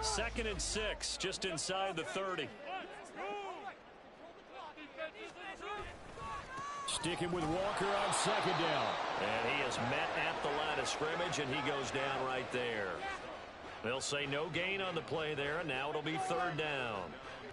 2nd and 6, just inside the 30. Sticking with Walker on 2nd down. And he is met at the line of scrimmage, and he goes down right there. They'll say no gain on the play there, and now it'll be 3rd down.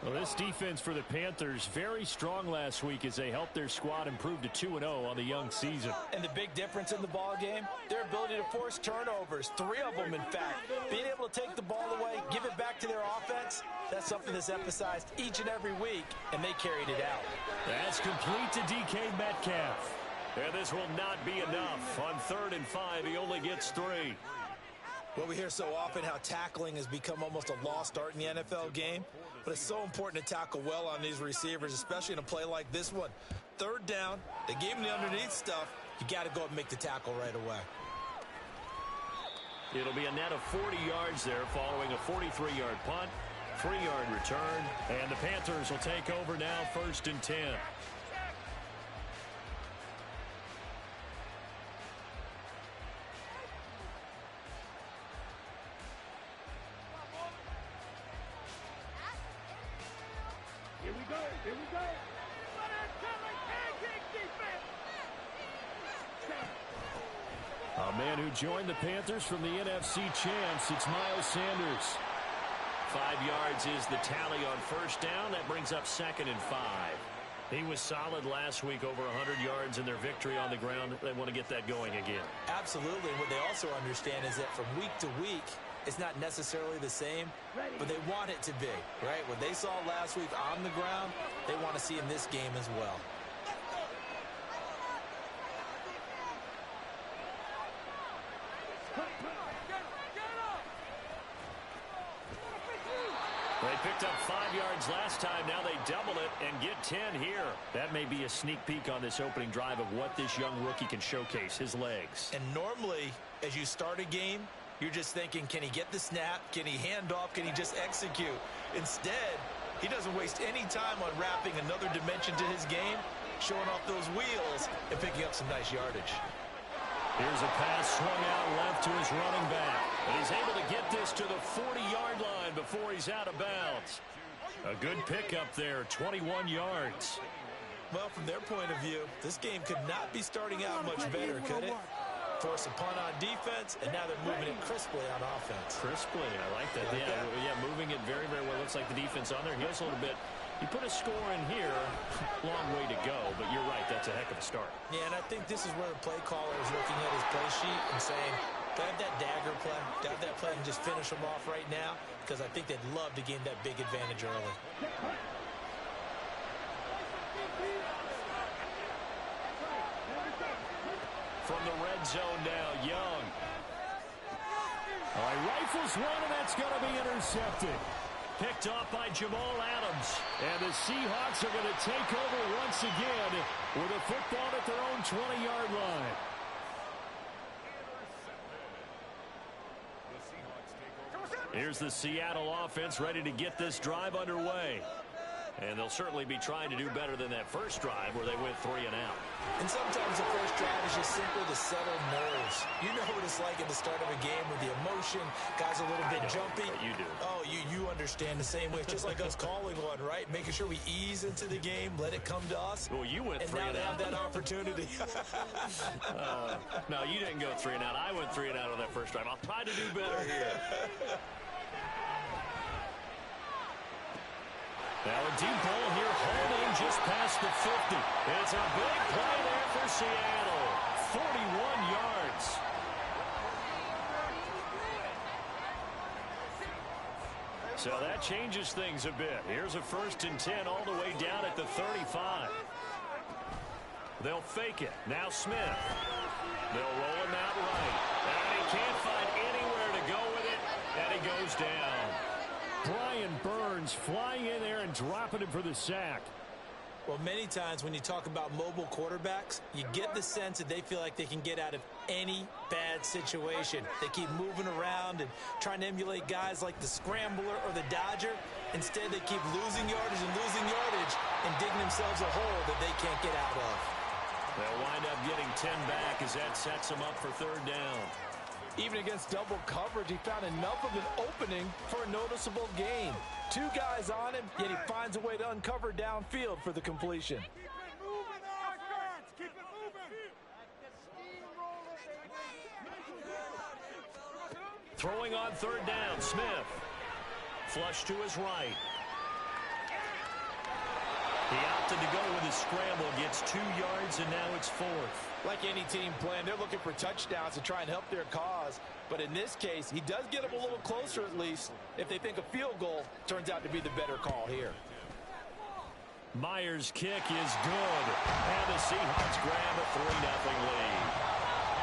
Well, this defense for the Panthers, very strong last week as they helped their squad improve to 2-0 on the young season. And the big difference in the ball game, their ability to force turnovers, 3 of them in fact. Being able to take the ball away, give it back to their offense, that's something that's emphasized each and every week, and they carried it out. That's complete to DK Metcalf. And this will not be enough. On 3rd and 5, he only gets 3. Well, we hear so often how tackling has become almost a lost art in the NFL game, but it's so important to tackle well on these receivers, especially in a play like this one. 3rd down, they gave him the underneath stuff. You got to go and make the tackle right away. It'll be a net of 40 yards there following a 43-yard punt, 3-yard return, and the Panthers will take over now 1st and 10. Here we go. Here we go. A man who joined the Panthers from the NFC champs, it's Miles Sanders. 5 yards is the tally on 1st down. That brings up 2nd and 5. He was solid last week, over 100 yards in their victory on the ground. They want to get that going again. Absolutely. What they also understand is that from week to week, it's not necessarily the same, but they want it to be, right? What they saw last week on the ground, they want to see in this game as well. They picked up 5 yards last time. Now they double it and get 10 here. That may be a sneak peek on this opening drive of what this young rookie can showcase, his legs. And normally, as you start a game, you're just thinking, can he get the snap? Can he hand off? Can he just execute? Instead, he doesn't waste any time on wrapping another dimension to his game, showing off those wheels and picking up some nice yardage. Here's a pass swung out left to his running back. And he's able to get this to the 40-yard line before he's out of bounds. A good pickup there, 21 yards. Well, from their point of view, this game could not be starting out much better, could it? Force a punt on defense, and now they're moving it crisply on offense. Crisply, I like that. Yeah, moving it very, very well. Looks like the defense on there heals a little bit. You put a score in here, long way to go, but you're right, that's a heck of a start. Yeah, and I think this is where the play caller is looking at his play sheet and saying, got that dagger play, got that play and just finish them off right now, because I think they'd love to gain that big advantage early. From the red zone now, Young. All right, rifles one, and that's going to be intercepted. Picked off by Jamal Adams. And the Seahawks are going to take over once again with a football at their own 20-yard line. Here's the Seattle offense ready to get this drive underway. And they'll certainly be trying to do better than that first drive where they went 3 and out. And sometimes the first drive is just simply to settle nerves. You know what it's like at the start of a game with the emotion, guys a little bit jumpy. You do. Oh, you understand the same way. It's just like us calling one, right? Making sure we ease into the game, let it come to us. Well, you went 3 and out. And now they have that opportunity. No, you didn't go 3 and out. I went 3 and out on that first drive. I'll try to do better here. Now a deep ball here, holding just past the 50. It's a big play there for Seattle. 41 yards. So that changes things a bit. Here's a 1st and 10 all the way down at the 35. They'll fake it. Now Smith. They'll roll him out right. And he can't find anywhere to go with it. And he goes down. Brian Burns flying in there and dropping him for the sack. Well, many times when you talk about mobile quarterbacks, you get the sense that they feel like they can get out of any bad situation. They keep moving around and trying to emulate guys like the Scrambler or the Dodger. Instead, they keep losing yardage and digging themselves a hole that they can't get out of. They'll wind up getting 10 back as that sets them up for 3rd down. Even against double coverage, he found enough of an opening for a noticeable gain. 2 guys on him, yet he finds a way to uncover downfield for the completion. Throwing on 3rd down, Smith. Flush to his right. He opted to go with his scramble, gets 2 yards, and now it's 4th. Like any team plan, they're looking for touchdowns to try and help their cause. But in this case, he does get them a little closer at least if they think a field goal turns out to be the better call here. Myers' kick is good. And the Seahawks grab a 3-0 lead.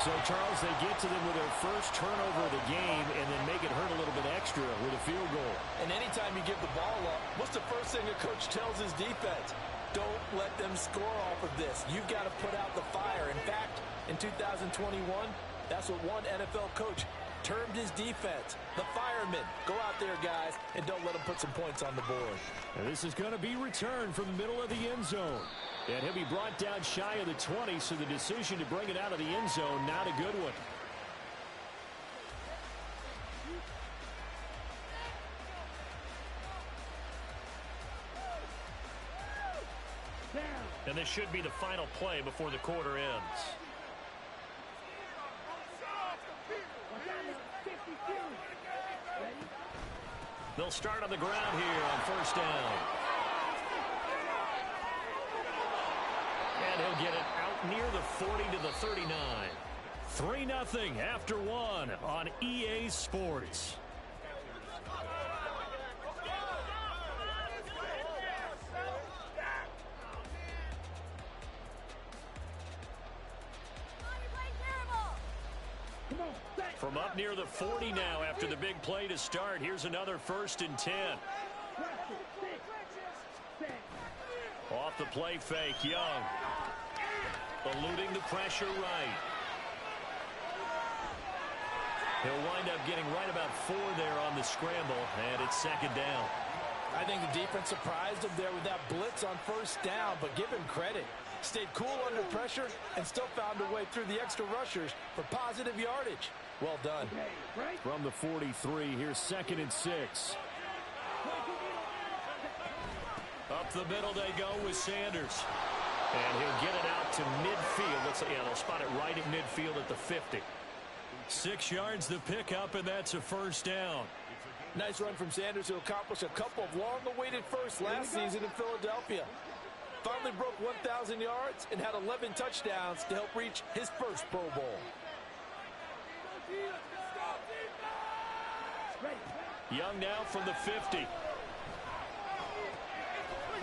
So, Charles, they get to them with their first turnover of the game and then make it hurt a little bit extra with a field goal. And anytime you give the ball up, what's the first thing a coach tells his defense? Don't let them score off of this. You've got to put out the fire. In fact, in 2021, that's what one NFL coach termed his defense. The firemen. Go out there, guys, and don't let them put some points on the board. And this is going to be returned from the middle of the end zone. And he'll be brought down shy of the 20, so the decision to bring it out of the end zone, not a good one. And this should be the final play before the quarter ends. They'll start on the ground here on 1st down. And he'll get it out near the 40 to the 39. 3-0 after 1 on EA Sports. From up near the 40 now after the big play to start. Here's another 1st and 10. Off the play fake, Young. Eluding the pressure right. He'll wind up getting right about 4 there on the scramble, and it's 2nd down. I think the defense surprised him there with that blitz on 1st down, but give him credit. Stayed cool under pressure and still found a way through the extra rushers for positive yardage. Well done. From the 43, here's 2nd and 6. Up the middle they go with Sanders. And he'll get it out to midfield. They'll spot it right at midfield at the 50. 6 yards the pickup, and that's a 1st down. Nice run from Sanders to accomplish a couple of long-awaited firsts last season in Philadelphia. Finally broke 1,000 yards and had 11 touchdowns to help reach his first Pro Bowl. Young now from the 50.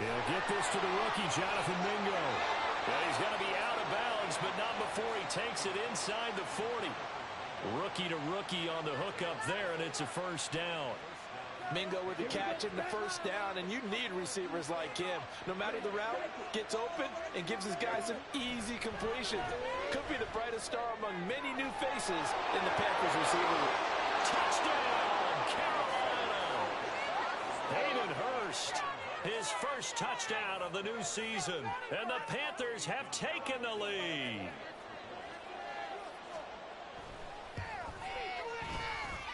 He'll get this to the rookie, Jonathan Mingo. Well, he's going to be out of bounds, but not before he takes it inside the 40. Rookie to rookie on the hook up there, and it's a 1st down. Mingo with the catch and the 1st down, and you need receivers like him. No matter the route, gets open and gives his guys an easy completion. Could be the brightest star among many new faces in the Panthers receiver room. Touchdown, Carolina! Hayden Hurst, his first touchdown of the new season, and the Panthers have taken the lead.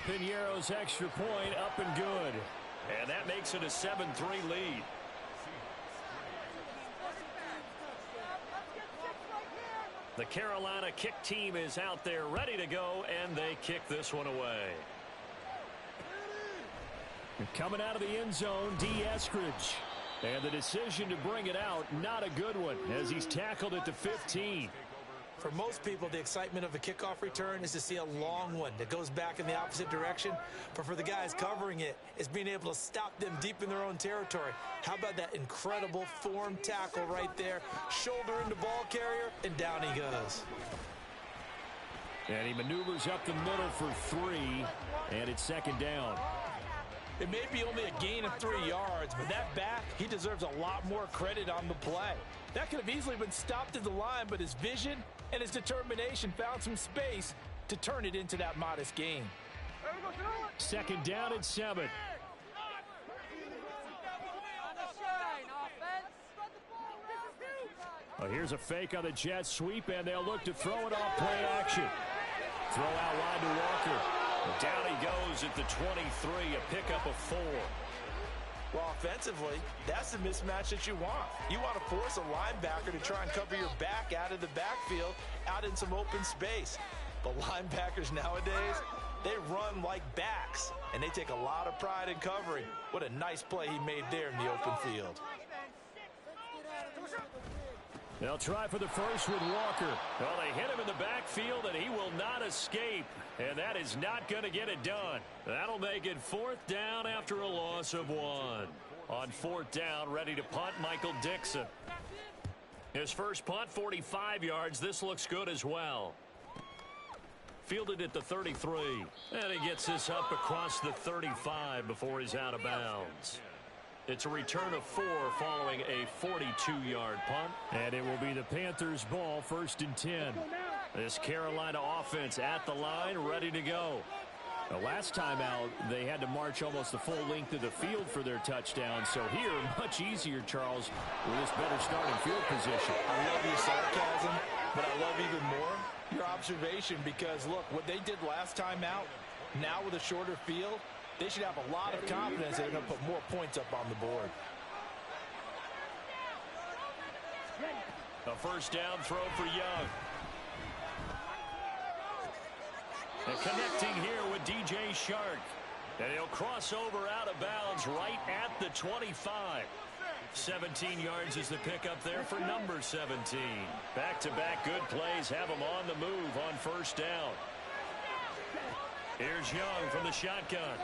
Piñeiro's extra point up and good. And that makes it a 7-3 lead. The Carolina kick team is out there ready to go, and they kick this one away. Coming out of the end zone, D. Eskridge. And the decision to bring it out, not a good one, as he's tackled at the 15. For most people, the excitement of a kickoff return is to see a long one that goes back in the opposite direction. But for the guys covering it, it's being able to stop them deep in their own territory. How about that incredible form tackle right there? Shoulder into ball carrier, and down he goes. And he maneuvers up the middle for 3, and it's 2nd down. It may be only a gain of 3 yards, but that back, he deserves a lot more credit on the play. That could have easily been stopped at the line, but his vision and his determination found some space to turn it into that modest gain. 2nd down and 7. Well, here's a fake on the jet sweep, and they'll look to throw it off play action. throw out wide to Walker. Down he goes at the 23, a pickup of 4. Well, offensively, that's the mismatch that you want. You want to force a linebacker to try and cover your back out of the backfield, out in some open space. But linebackers nowadays, they run like backs, and they take a lot of pride in covering. What a nice play he made there in the open field. They'll try for the first with Walker. Well, they hit him in the backfield, and he will not escape. And that is not going to get it done. That'll make it 4th down after a loss of 1. On 4th down, ready to punt, Michael Dixon. His first punt, 45 yards. This looks good as well. Fielded at the 33. And he gets this up across the 35 before he's out of bounds. It's a return of 4 following a 42-yard punt. And it will be the Panthers' ball, 1st and 10. This Carolina offense at the line, ready to go. The last time out, they had to march almost the full length of the field for their touchdown. So here, much easier, Charles, with this better starting field position. I love your sarcasm, but I love even more your observation because, look, what they did last time out, now with a shorter field, they should have a lot of confidence they're going to put more points up on the board. A first down throw for Young. And connecting here with DJ Shark. And he'll cross over out of bounds right at the 25. 17 yards is the pickup there for number 17. Back-to-back good plays have him on the move on first down. Here's Young from the shotgun.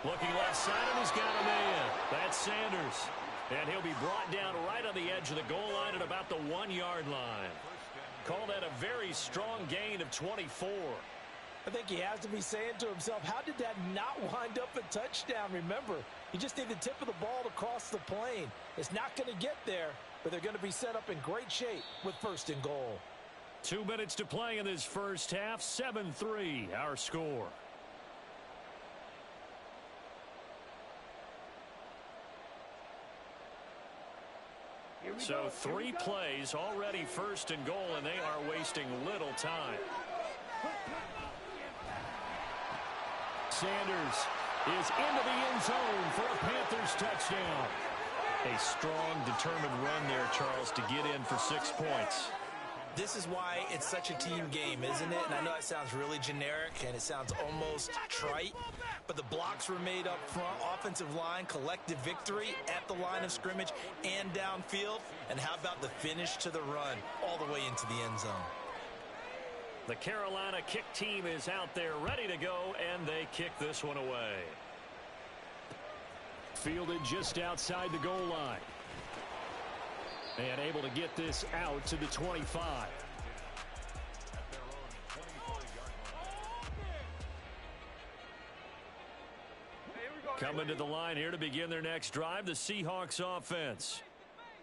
Looking left side, and he's got a man. That's Sanders. And he'll be brought down right on the edge of the goal line at about the 1-yard line. Call that a very strong gain of 24. I think he has to be saying to himself, how did that not wind up a touchdown? Remember, you just need the tip of the ball to cross the plane. It's not going to get there, but they're going to be set up in great shape with 1st and goal. 2 minutes to play in this first half. 7-3, our score. So 3 plays, already 1st and goal, and they are wasting little time. Sanders is into the end zone for a Panthers touchdown. A strong, determined run there, Charles, to get in for 6 points. This is why it's such a team game, isn't it? And I know that sounds really generic and it sounds almost trite, but the blocks were made up front, offensive line, collective victory at the line of scrimmage and downfield. And how about the finish to the run all the way into the end zone? The Carolina kick team is out there ready to go, and they kick this one away. Fielded just outside the goal line. And able to get this out to the 25. Coming to the line here to begin their next drive, the Seahawks offense.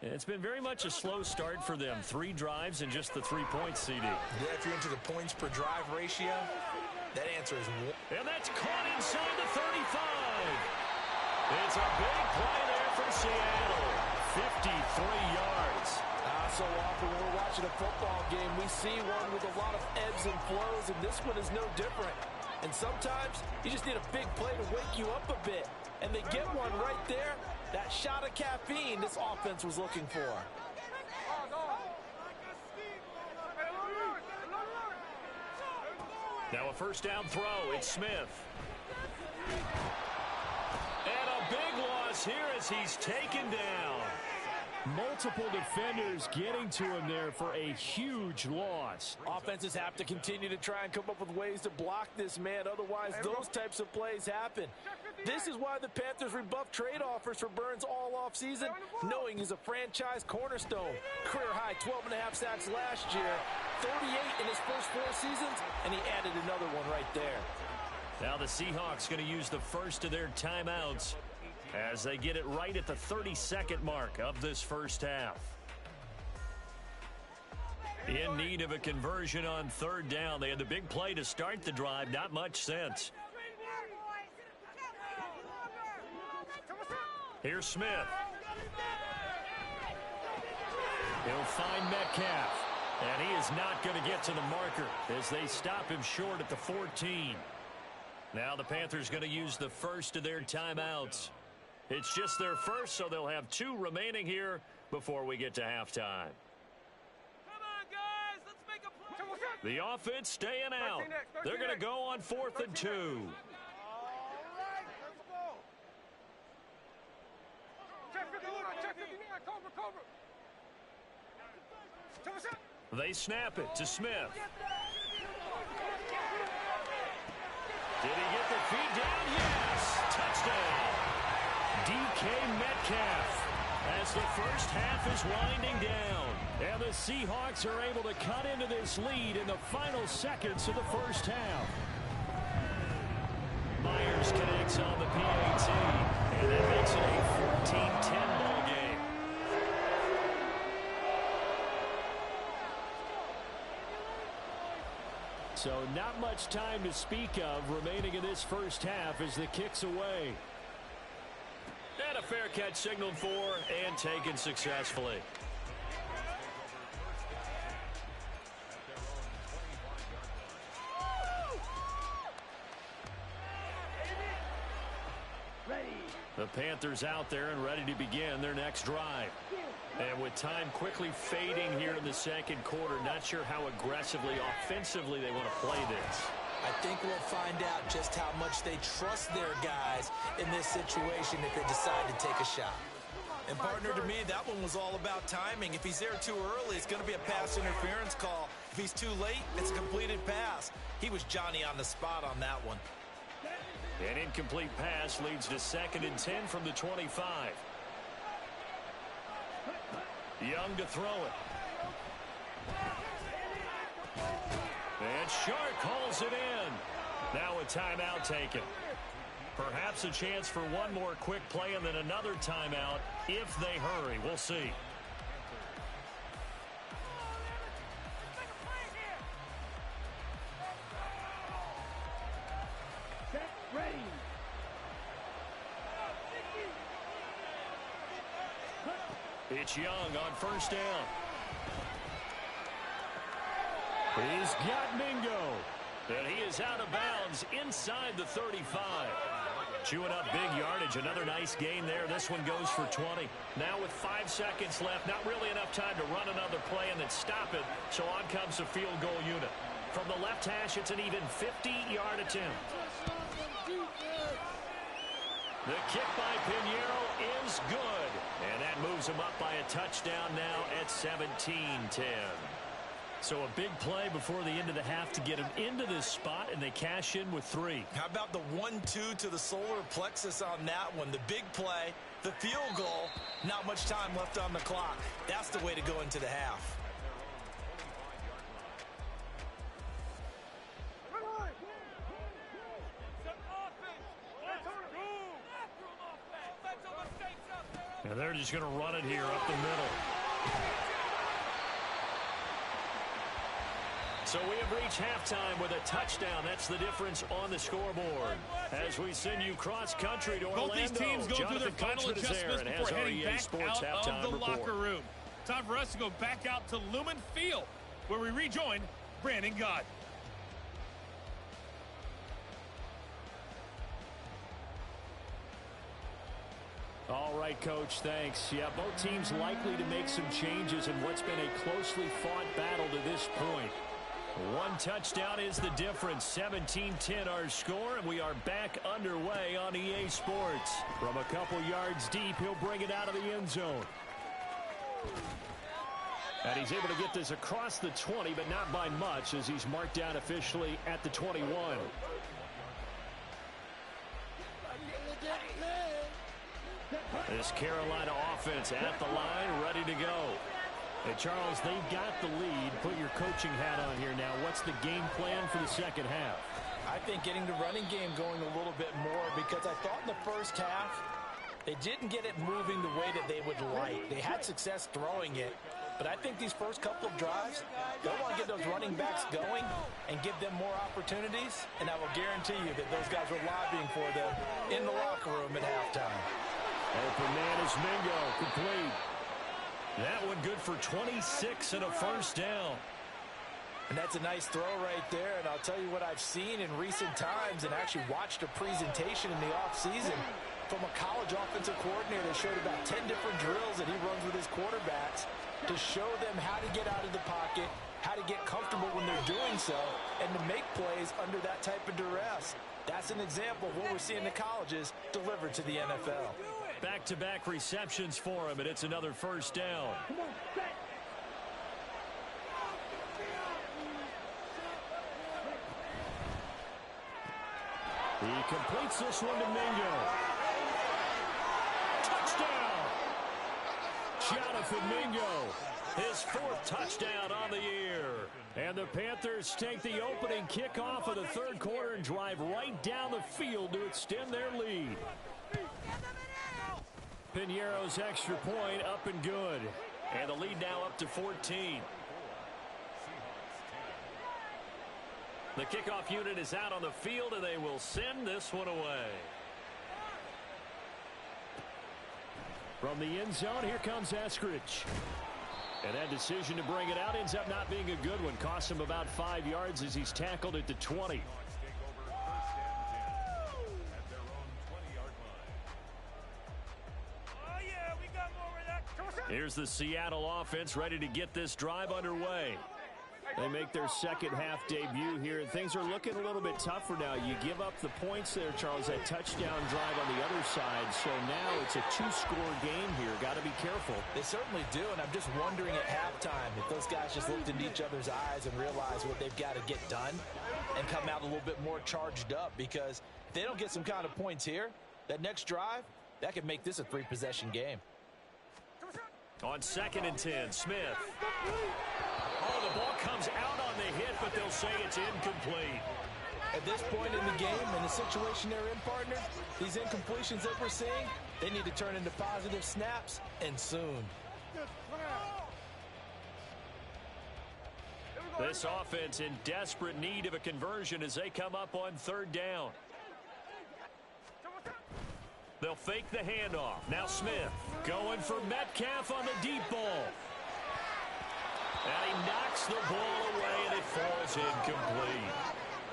It's been very much a slow start for them. 3 drives and just the 3 points, CD. Yeah, if you're into the points per drive ratio, that answer is 1. And that's caught inside the 35. It's a big play there from Seattle. 53 yards. So often when we're watching a football game, we see one with a lot of ebbs and flows, and this one is no different. And sometimes you just need a big play to wake you up a bit. And they get one right there. That shot of caffeine this offense was looking for. Now a first down throw. It's Smith. And a big loss here as he's taken down. Multiple defenders getting to him there for a huge loss. Offenses have to continue to try and come up with ways to block this man. Otherwise, those types of plays happen. This is why the Panthers rebuffed trade offers for Burns all offseason, knowing he's a franchise cornerstone. Career-high 12.5 sacks last year, 38 in his first 4 seasons, and he added another one right there. Now the Seahawks going to use the first of their timeouts as they get it right at the 32nd mark of this first half. In need of a conversion on 3rd down. They had the big play to start the drive. Not much sense. Here's Smith. He'll find Metcalf. And he is not going to get to the marker as they stop him short at the 14. Now the Panthers going to use the first of their timeouts. It's just their first, so they'll have 2 remaining here before we get to halftime. Come on, guys. Let's make a play. The offense staying out. They're going to go on 4th and 2. All right, let's go. Check 59, Cobra. They snap it to Smith. Did he get the feet down? Yes. Touchdown. DK Metcalf. As the first half is winding down. And the Seahawks are able to cut into this lead in the final seconds of the first half. Myers connects on the PAT. And that makes it a 14-10 ball game. So not much time to speak of remaining in this first half as the kick's away. And a fair catch signaled for and taken successfully. The Panthers out there and ready to begin their next drive. And with time quickly fading here in the second quarter, not sure how aggressively, offensively they want to play this. I think we'll find out just how much they trust their guys in this situation if they decide to take a shot. And partner, to me, that one was all about timing. If he's there too early, it's going to be a pass interference call. If he's too late, it's a completed pass. He was Johnny on the spot on that one. An incomplete pass leads to 2nd and 10 from the 25. Young to throw it. And Shark calls it in. Now a timeout taken. Perhaps a chance for one more quick play and then another timeout if they hurry. We'll see. It's Young on first down. He's got Mingo. And he is out of bounds inside the 35. Chewing up big yardage. Another nice gain there. This one goes for 20. Now with 5 seconds left, not really enough time to run another play and then stop it. So on comes the field goal unit. From the left hash, it's an even 50-yard attempt. The kick by Pinheiro is good. And that moves him up by a touchdown now at 17-10. So a big play before the end of the half to get him into this spot, and they cash in with 3. How about the 1-2 to the solar plexus on that one? The big play, the field goal, not much time left on the clock. That's the way to go into the half. And they're just going to run it here up the middle. So we have reached halftime with a touchdown. That's the difference on the scoreboard. As we send you cross-country to Orlando. Both these teams go through their final adjustments before heading back out of the locker room. Time for us to go back out to Lumen Field, where we rejoin Brandon Gott. All right, Coach, thanks. Yeah, both teams likely to make some changes in what's been a closely fought battle to this point. One touchdown is the difference. 17-10 our score, and we are back underway on EA Sports. From a couple yards deep, he'll bring it out of the end zone. And he's able to get this across the 20, but not by much, as he's marked down officially at the 21. This Carolina offense at the line, ready to go. Hey, Charles, they've got the lead. Put your coaching hat on here now. What's the game plan for the second half? I think getting the running game going a little bit more, because I thought in the first half they didn't get it moving the way that they would like. They had success throwing it, but I think these first couple of drives, they want to get those running backs going and give them more opportunities, and I will guarantee you that those guys were lobbying for them in the locker room at halftime. Open man is Mingo, complete. That one good for 26 and a first down. And that's a nice throw right there. And I'll tell you what I've seen in recent times and actually watched a presentation in the offseason from a college offensive coordinator that showed about 10 different drills that he runs with his quarterbacks to show them how to get out of the pocket, how to get comfortable when they're doing so, and to make plays under that type of duress. That's an example of what we're seeing in the colleges delivered to the NFL. Back-to-back receptions for him, and it's another first down. He completes this one to Mingo. Touchdown! Jonathan Mingo, his 4th touchdown on the year. And the Panthers take the opening kickoff of the third quarter and drive right down the field to extend their lead. Piñeiro's extra point up and good. And the lead now up to 14. The kickoff unit is out on the field, and they will send this one away. From the end zone, here comes Eskridge. And that decision to bring it out ends up not being a good one. Costs him about 5 yards as he's tackled at the 20. Here's the Seattle offense ready to get this drive underway. They make their second half debut here, and things are looking a little bit tougher now. You give up the points there, Charles, that touchdown drive on the other side. So now it's a 2-score game here. Got to be careful. They certainly do, and I'm just wondering at halftime if those guys just looked into each other's eyes and realized what they've got to get done and come out a little bit more charged up, because if they don't get some kind of points here, that next drive, that could make this a 3-possession game. On 2nd and 10, Smith. Oh, the ball comes out on the hit, but they'll say it's incomplete. At this point in the game, in the situation they're in, partner, these incompletions that we're seeing, they need to turn into positive snaps, and soon. This offense in desperate need of a conversion as they come up on 3rd down. They'll fake the handoff. Now Smith going for Metcalf on the deep ball. And he knocks the ball away, and it falls incomplete.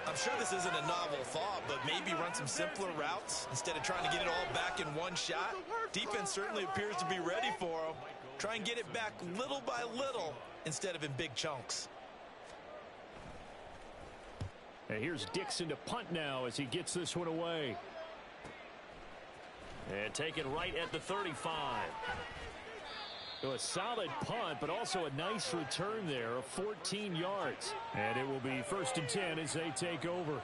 I'm sure this isn't a novel thought, but maybe run some simpler routes instead of trying to get it all back in one shot. Defense certainly appears to be ready for him. Try and get it back little by little instead of in big chunks. And here's Dixon to punt now as he gets this one away. And taken right at the 35. So a solid punt, but also a nice return there of 14 yards. And it will be 1st and 10 as they take over.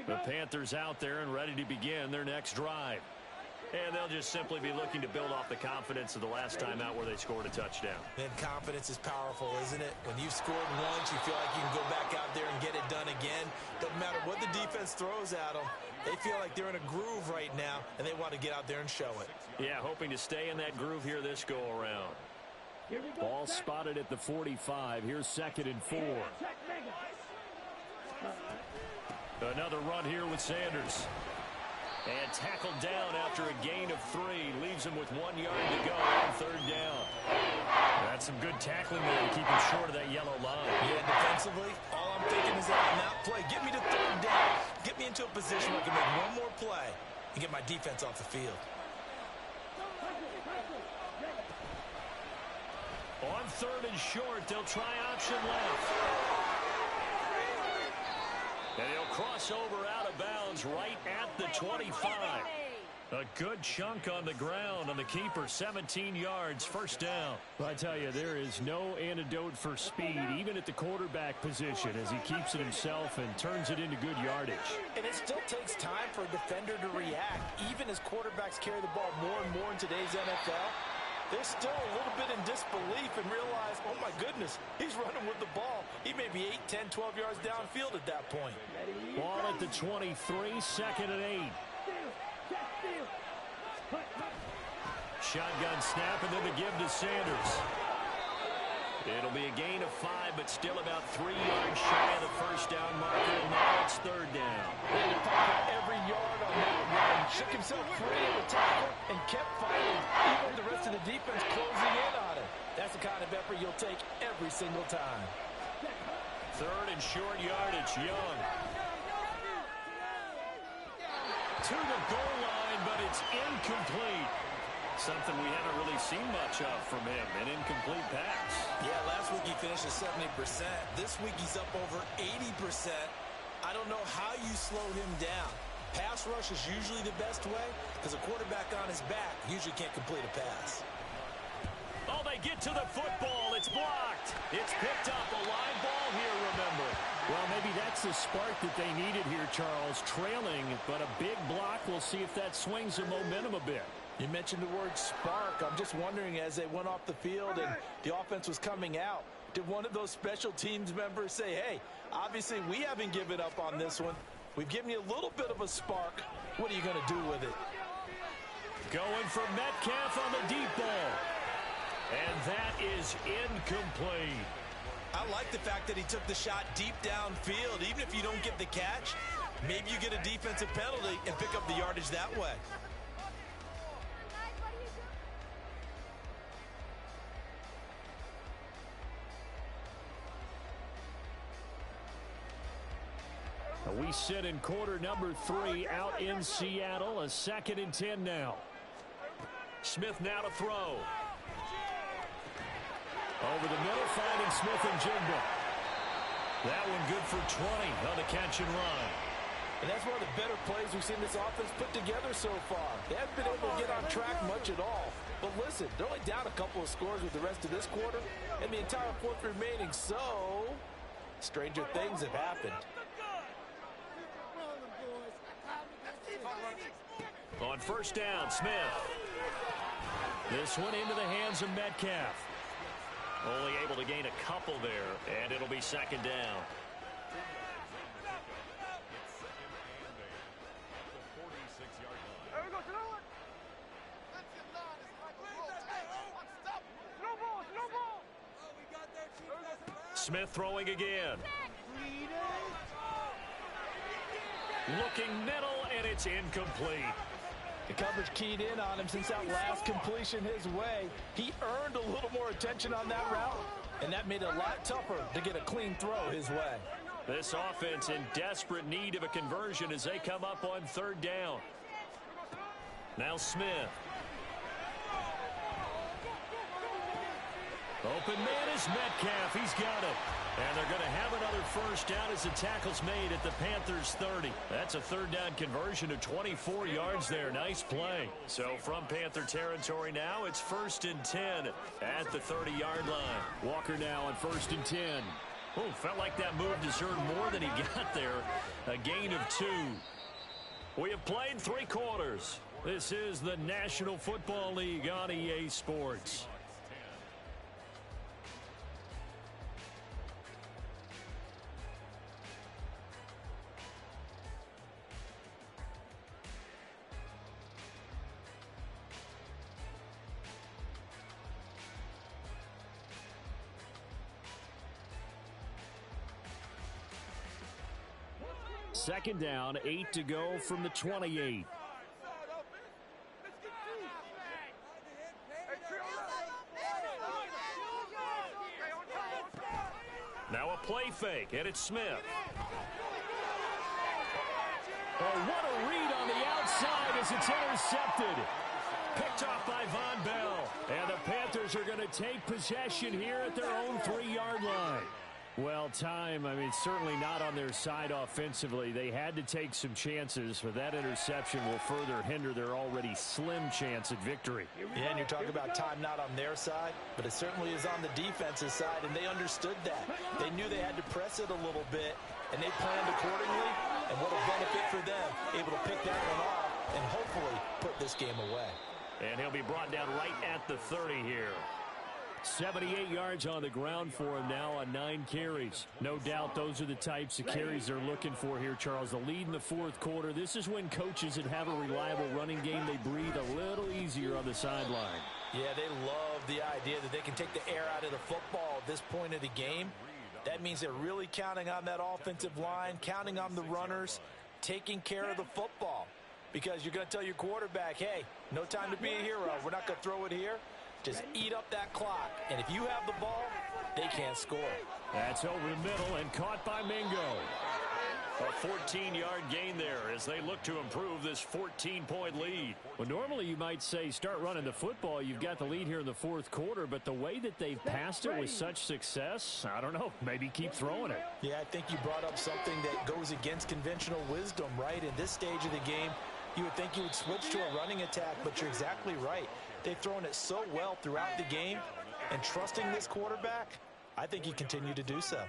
The Panthers out there and ready to begin their next drive. And they'll just simply be looking to build off the confidence of the last time out where they scored a touchdown. And confidence is powerful, isn't it? When you've scored once, you feel like you can go back out there and get it done again. Doesn't matter what the defense throws at them. They feel like they're in a groove right now, and they want to get out there and show it. Yeah, hoping to stay in that groove here this go-around. Ball spotted at the 45. Here's 2nd and 4. Another run here with Sanders. And tackled down after a gain of 3. Leaves him with 1 yard to go on 3rd down. That's some good tackling there to keep him short of that yellow line. Yeah, defensively, all I'm thinking is that on that play, get me to 3rd down. Get me into a position where I can make one more play and get my defense off the field. On 3rd and short, they'll try option left. And he'll cross over out of bounds right at the 25. A good chunk on the ground on the keeper, 17 yards, 1st down. Well, I tell you, there is no antidote for speed, even at the quarterback position, as he keeps it himself and turns it into good yardage. And it still takes time for a defender to react, even as quarterbacks carry the ball more and more in today's NFL. They're still a little bit in disbelief and realize, oh, my goodness, he's running with the ball. He may be 8, 10, 12 yards downfield at that point. Ball at the 23, 2nd and 8. Shotgun snap, and then the give to Sanders. It'll be a gain of 5, but still about 3 yards shy of the first down marker, and now it's third down. And he pocket every yard on that run. Shook himself free of the tackle and kept fighting, even with the rest of the defense closing in on him. That's the kind of effort you'll take every single time. Third and short yardage, Young. To the goal line, but it's incomplete. Something we haven't really seen much of from him, an incomplete pass. Yeah, last week he finished at 70%. This week he's up over 80%. I don't know how you slow him down. Pass rush is usually the best way because a quarterback on his back usually can't complete a pass. Oh, they get to the football. It's blocked. It's picked up. A live ball here, remember. Well, maybe that's the spark that they needed here, Charles. Trailing, but a big block. We'll see if that swings the momentum a bit. You mentioned the word spark. I'm just wondering, as they went off the field and the offense was coming out, did one of those special teams members say, hey, obviously we haven't given up on this one. We've given you a little bit of a spark. What are you going to do with it? Going for Metcalf on the deep ball. And that is incomplete. I like the fact that he took the shot deep downfield. Even if you don't get the catch, maybe you get a defensive penalty and pick up the yardage that way. We sit in quarter number 3 out in Seattle. A 2nd and 10 now. Smith now to throw. Over the middle, finding Smith and Jigba. That one good for 20 on the catch and run. And that's one of the better plays we've seen this offense put together so far. They haven't been able to get on track much at all. But listen, they're only down a couple of scores with the rest of this quarter and the entire fourth remaining. So, stranger things have happened. On first down, Smith. This one into the hands of Metcalf. Only able to gain a couple there, and it'll be second down. Smith throwing again. Looking middle, and it's incomplete. The coverage keyed in on him since that last completion his way. He earned a little more attention on that route, and that made it a lot tougher to get a clean throw his way. This offense in desperate need of a conversion as they come up on third down. Now Smith. Open man is Metcalf. He's got it. And they're going to have another first down as the tackle's made at the Panthers 30. That's a third down conversion of 24 yards there. Nice play. So from Panther territory now, it's 1st and 10 at the 30-yard line. Walker now on 1st and 10. Oh, felt like that move deserved more than he got there. A gain of 2. We have played 3 quarters. This is the National Football League on EA Sports. Second down, 8 to go from the 28. Now a play fake, and it's Smith. Oh, what a read on the outside as it's intercepted. Picked off by Von Bell. And the Panthers are going to take possession here at their own 3-yard line. Well, certainly not on their side offensively. They had to take some chances, but that interception will further hinder their already slim chance at victory. Yeah, and you're talking about time not on their side, but it certainly is on the defensive side, and they understood that. They knew they had to press it a little bit, and they planned accordingly, and what a benefit for them, able to pick that one off and hopefully put this game away. And he'll be brought down right at the 30 here. 78 yards on the ground for him now on 9 carries. No doubt those are the types of carries they're looking for here, Charles. The lead in the fourth quarter. This is when coaches that have a reliable running game, they breathe a little easier on the sideline. Yeah, they love the idea that they can take the air out of the football at this point of the game. That means they're really counting on that offensive line, counting on the runners, taking care of the football. Because you're going to tell your quarterback, hey, no time to be a hero. We're not going to throw it here. Just eat up that clock. And if you have the ball, they can't score. That's over the middle and caught by Mingo. A 14-yard gain there as they look to improve this 14-point lead. Well, normally you might say start running the football. You've got the lead here in the fourth quarter, but the way that they've passed it with such success, I don't know, maybe keep throwing it. Yeah, I think you brought up something that goes against conventional wisdom, right? In this stage of the game, you would think you would switch to a running attack, but you're exactly right. They've thrown it so well throughout the game, and trusting this quarterback, I think you continue to do so.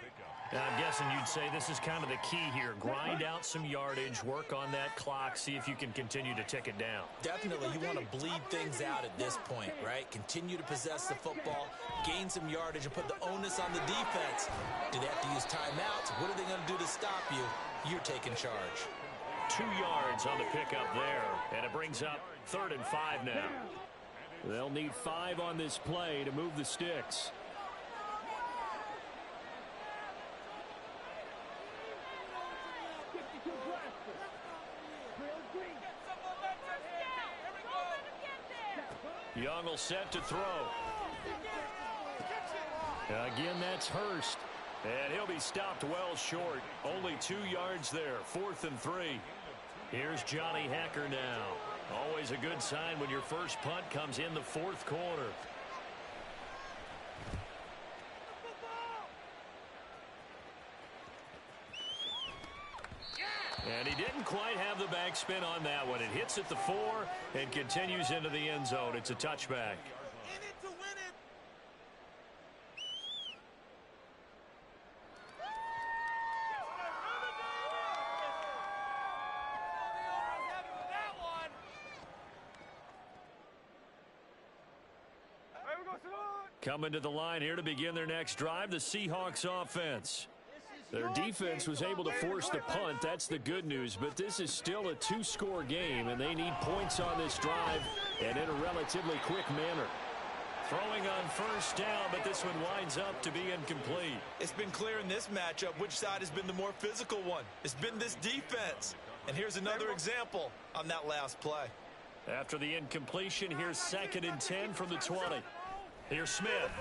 I'm guessing you'd say this is kind of the key here. Grind out some yardage, work on that clock, see if you can continue to tick it down. Definitely, you want to bleed things out at this point, right? Continue to possess the football, gain some yardage, and put the onus on the defense. Do they have to use timeouts? What are they going to do to stop you? You're taking charge. 2 yards on the pickup there, and it brings up 3rd and 5 now. They'll need 5 on this play to move the sticks. Young will set to throw. Again, that's Hurst. And he'll be stopped well short. Only 2 yards there. 4th and 3. Here's Johnny Hacker now. Always a good sign when your first punt comes in the 4th quarter. And he didn't quite have the backspin on that one. It hits at the 4 and continues into the end zone. It's a touchback. In it to win it. Coming to the line here to begin their next drive, the Seahawks offense. Their defense was able to force the punt. That's the good news. But this is still a 2-score game, and they need points on this drive and in a relatively quick manner. Throwing on first down, but this one winds up to be incomplete. It's been clear in this matchup which side has been the more physical one. It's been this defense. And here's another example on that last play. After the incompletion, here's 2nd and 10 from the 20. Here's Smith.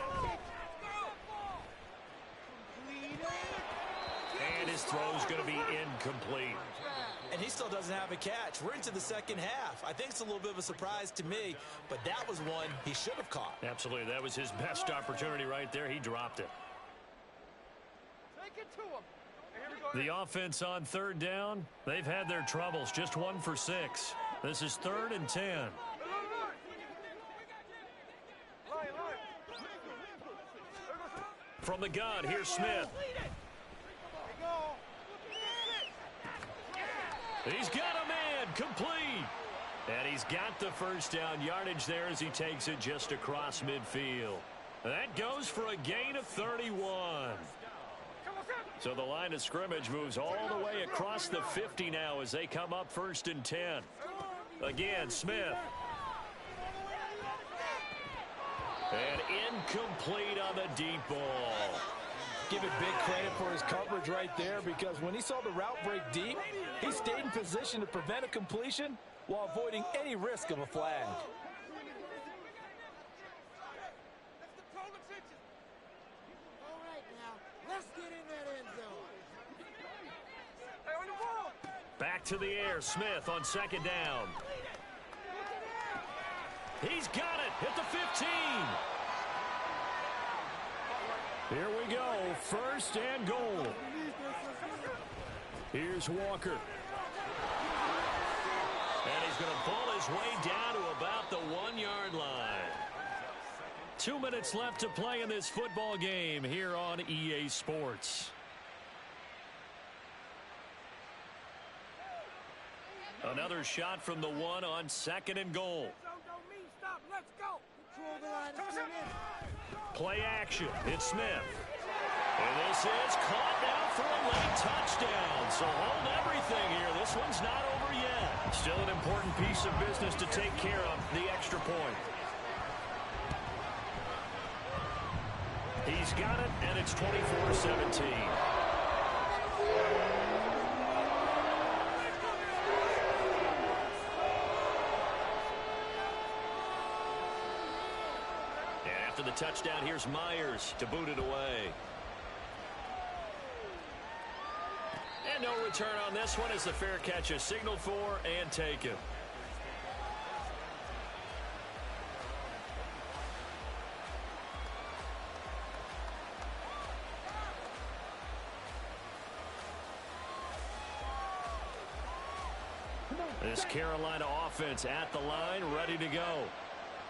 And his throw's going to be incomplete. And he still doesn't have a catch. We're into the second half. I think it's a little bit of a surprise to me, but that was one he should have caught. Absolutely. That was his best opportunity right there. He dropped it. Take it to him. The offense on 3rd down, they've had their troubles. Just 1 for 6. This is 3rd and 10. From the gun, here's Smith. He's got a man, complete. And he's got the first down yardage there as he takes it just across midfield. That goes for a gain of 31. So the line of scrimmage moves all the way across the 50 now as they come up 1st and 10. Again, Smith. And incomplete on the deep ball. Give it big credit for his coverage right there, because when he saw the route break deep, he stayed in position to prevent a completion while avoiding any risk of a flag. All right, now, let's get in that end zone. Hey, on the ball. Back to the air, Smith on 2nd down. He's got it at the 15. Here we go, 1st and goal. Here's Walker. And he's going to pull his way down to about the 1-yard line. 2 minutes left to play in this football game here on EA Sports. Another shot from the 1 on 2nd and goal. Let's go. Control the line and turn in. Play action. It's Smith. And this is caught now for a late touchdown. So hold everything here. This one's not over yet. Still an important piece of business to take care of, the extra point. He's got it, and it's 24-17. After the touchdown, here's Myers to boot it away. And no return on this one as the fair catch is signaled for and taken. This Carolina offense at the line, ready to go.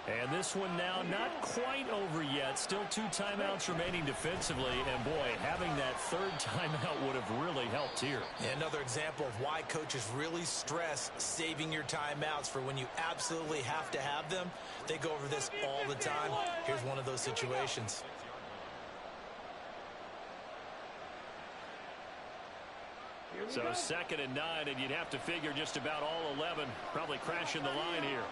And this one now not quite over yet. Still 2 timeouts remaining defensively. And, boy, having that third timeout would have really helped here. Another example of why coaches really stress saving your timeouts for when you absolutely have to have them. They go over this all the time. Here's one of those situations. So 2nd and 9, and you'd have to figure just about all 11 probably crashing the line here.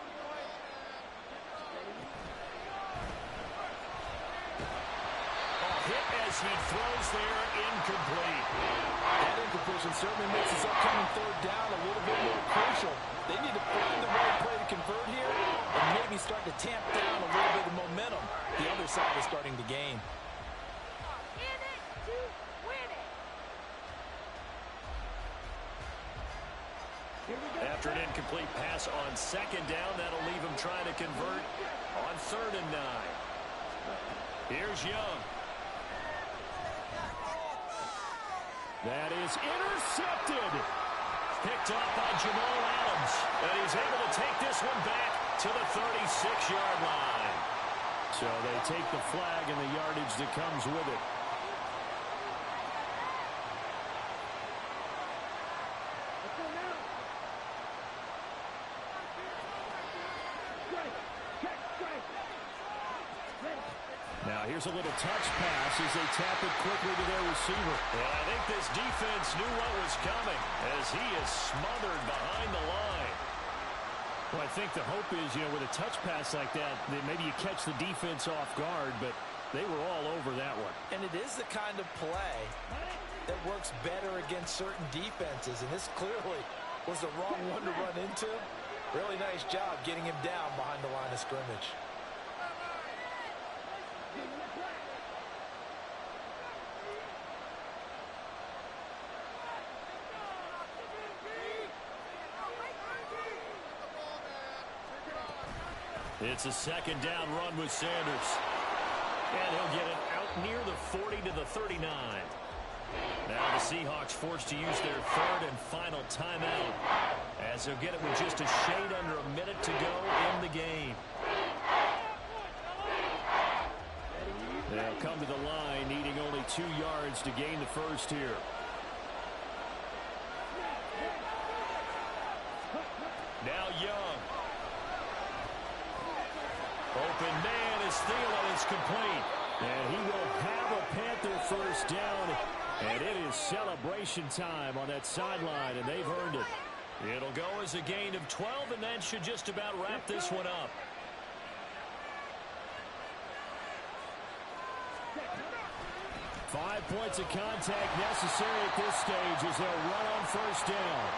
Hit as he throws there, incomplete. That incompletion certainly makes this upcoming third down a little bit more crucial. They need to find the right play to convert here and maybe start to tamp down a little bit of momentum. The other side is starting to gain. In it to win it. After an incomplete pass on 2nd down, that'll leave him trying to convert on 3rd and 9. Here's Young. That is intercepted. Picked off by Jamal Adams. And he's able to take this one back to the 36-yard line. So they take the flag and the yardage that comes with it. Now here's a little touch pass as they tap it quickly to their receiver. And I think this defense knew what was coming as he is smothered behind the line. Well, I think the hope is, with a touch pass like that maybe you catch the defense off guard, but they were all over that one. And it is the kind of play that works better against certain defenses, and this clearly was the wrong one to run into. Really nice job getting him down behind the line of scrimmage. It's a 2nd down run with Sanders. And he'll get it out near the 40 to the 39. Now the Seahawks forced to use their 3rd and final timeout as they'll get it with just a shade under a minute to go in the game. They'll come to the line needing only 2 yards to gain the first here. Now Young. Open man is Thielen is complete. And he will have a Panther first down. And it is celebration time on that sideline, and they've earned it. It'll go as a gain of 12, and that should just about wrap this one up. Five points of contact necessary at this stage as they'll run on first down.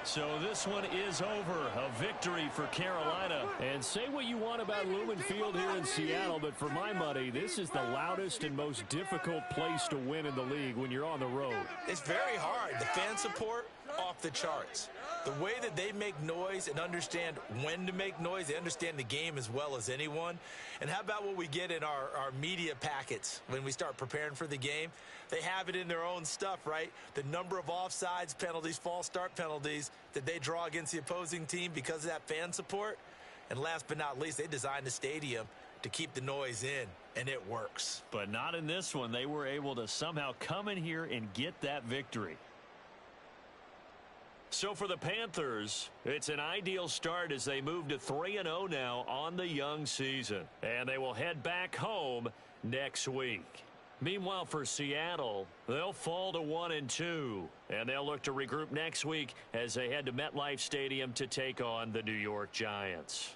So this one is over. A victory for Carolina. And say what you want about Lumen Field here in Seattle, but for my money, this is the loudest and most difficult place to win in the league when you're on the road. It's very hard. The fan support, off the charts. The way that they make noise and understand when to make noise, they understand the game as well as anyone. And how about what we get in our media packets when we start preparing for the game? They have it in their own stuff, right? The number of offsides penalties, false start penalties that they draw against the opposing team because of that fan support. And last but not least, they designed the stadium to keep the noise in, and it works. But not in this one. They were able to somehow come in here and get that victory. So for the Panthers, it's an ideal start as they move to 3-0 now on the young season. And they will head back home next week. Meanwhile, for Seattle, they'll fall to 1-2, and they'll look to regroup next week as they head to MetLife Stadium to take on the New York Giants.